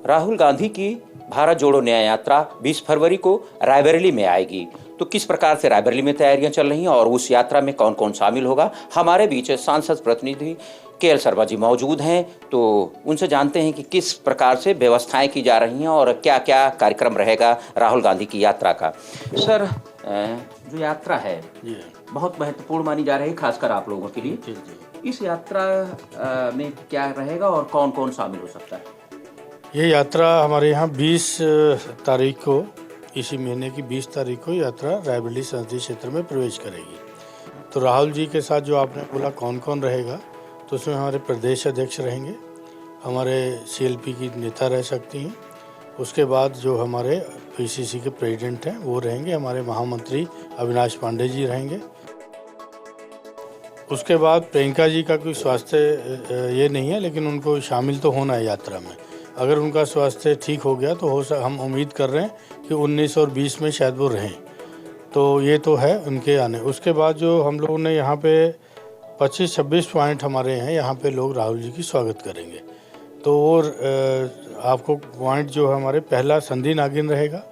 राहुल गांधी की भारत जोड़ो न्याय यात्रा 20 फरवरी को रायबरेली में आएगी, तो किस प्रकार से रायबरेली में तैयारियां चल रही हैं और उस यात्रा में कौन कौन शामिल होगा। हमारे बीच सांसद प्रतिनिधि KL शर्मा जी मौजूद हैं, तो उनसे जानते हैं कि किस प्रकार से व्यवस्थाएं की जा रही हैं और क्या क्या कार्यक्रम रहेगा राहुल गांधी की यात्रा का। सर, जो यात्रा है बहुत महत्वपूर्ण मानी जा रही है, खासकर आप लोगों के लिए। इस यात्रा में क्या रहेगा और कौन कौन शामिल हो सकता है? ये यात्रा हमारे यहाँ 20 तारीख को, इसी महीने की 20 तारीख को यात्रा रायबरेली संसदीय क्षेत्र में प्रवेश करेगी। तो राहुल जी के साथ जो आपने बोला कौन कौन रहेगा, तो उसमें हमारे प्रदेश अध्यक्ष रहेंगे, हमारे CLP की नेता रह सकती हैं, उसके बाद जो हमारे PCC के प्रेसिडेंट हैं वो रहेंगे, हमारे महामंत्री अविनाश पांडे जी रहेंगे। उसके बाद प्रियंका जी का कोई स्वास्थ्य ये नहीं है, लेकिन उनको शामिल तो होना है यात्रा में। अगर उनका स्वास्थ्य ठीक हो गया तो हम उम्मीद कर रहे हैं कि 19 और 20 में शायद वो रहें, तो ये तो है उनके आने। उसके बाद जो हम लोगों ने यहाँ पे 25-26 पॉइंट हमारे हैं, यहाँ पे लोग राहुल जी की स्वागत करेंगे। तो और आपको पॉइंट जो है हमारे, पहला संधि नागिन रहेगा,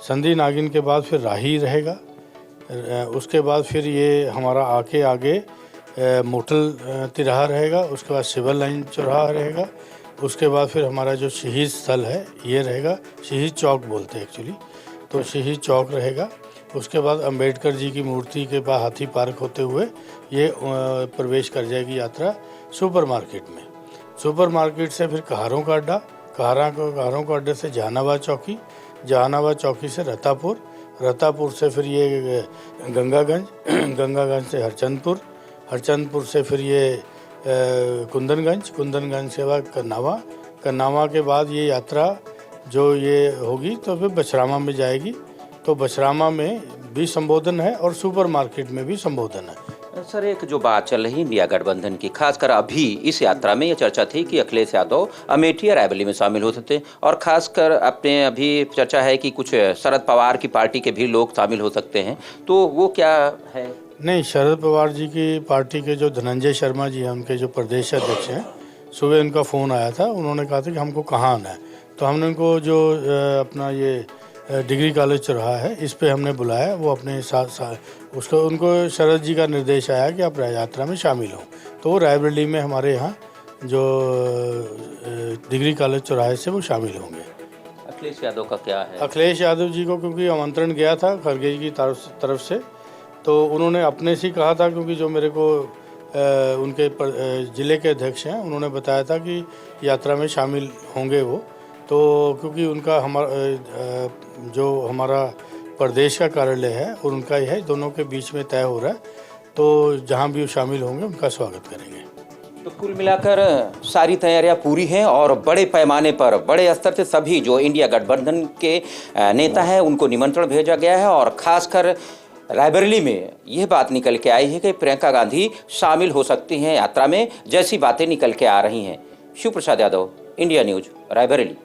संधि नागिन के बाद फिर राही रहेगा, उसके बाद फिर ये हमारा आगे मोटल तिराहा रहेगा, उसके बाद सिविल लाइन चौराहा रहेगा, उसके बाद फिर हमारा जो शहीद स्थल है ये रहेगा, शहीद चौक बोलते हैं एक्चुअली, तो शहीद चौक रहेगा। उसके बाद अंबेडकर जी की मूर्ति के पास हाथी पार्क होते हुए ये प्रवेश कर जाएगी यात्रा सुपर मार्केट में। सुपर मार्केट से फिर कहारों का अड्डा, कहारों का अड्डे से जहानाबाद चौकी, जहानाबाद चौकी से रतापुर, रतापुर से फिर ये गंगागंज, गंगागंज से हरचंदपुर, हरचंदपुर से फिर ये कुंदनगंज, कुंदनगंज से बाद कन्नावा, कन्नावा के बाद ये यात्रा जो ये होगी तो फिर बछरामा में जाएगी। तो बछरामा में भी संबोधन है और सुपर मार्केट में भी संबोधन है। सर, एक जो बात चल रही इंडिया गठबंधन की, खासकर अभी इस यात्रा में ये चर्चा थी कि अखिलेश यादव अमेठी या रायबरेली में शामिल हो सकते हैं, और खासकर अपने अभी चर्चा है कि कुछ शरद पवार की पार्टी के भी लोग शामिल हो सकते हैं, तो वो क्या है? नहीं, शरद पवार जी की पार्टी के जो धनंजय शर्मा जी हैं, उनके जो प्रदेश अध्यक्ष हैं, सुबह उनका फ़ोन आया था, उन्होंने कहा था कि हमको कहाँ आना है, तो हमने उनको जो अपना ये डिग्री कॉलेज चौराहा है इस पे हमने बुलाया, वो अपने साथ उसको उनको शरद जी का निर्देश आया कि आप यात्रा में शामिल हों, तो वो रायबरेली में हमारे यहाँ जो डिग्री कॉलेज चौराहे से वो शामिल होंगे। अखिलेश यादव का क्या है? अखिलेश यादव जी को क्योंकि आमंत्रण गया था खड़गे जी की तरफ से, तो उन्होंने अपने से कहा था, क्योंकि जो मेरे को उनके ज़िले के अध्यक्ष हैं उन्होंने बताया था कि यात्रा में शामिल होंगे वो, तो क्योंकि उनका जो हमारा प्रदेश का कार्यालय है और उनका ही है, दोनों के बीच में तय हो रहा है, तो जहां भी वो शामिल होंगे उनका स्वागत करेंगे। तो कुल मिलाकर सारी तैयारियां पूरी हैं और बड़े पैमाने पर, बड़े स्तर से सभी जो इंडिया गठबंधन के नेता हैं उनको निमंत्रण भेजा गया है, और खासकर रायबरेली में यह बात निकल के आई है कि प्रियंका गांधी शामिल हो सकती हैं यात्रा में, जैसी बातें निकल के आ रही हैं। Shiv Prasad Yadav, India news, Raebareli.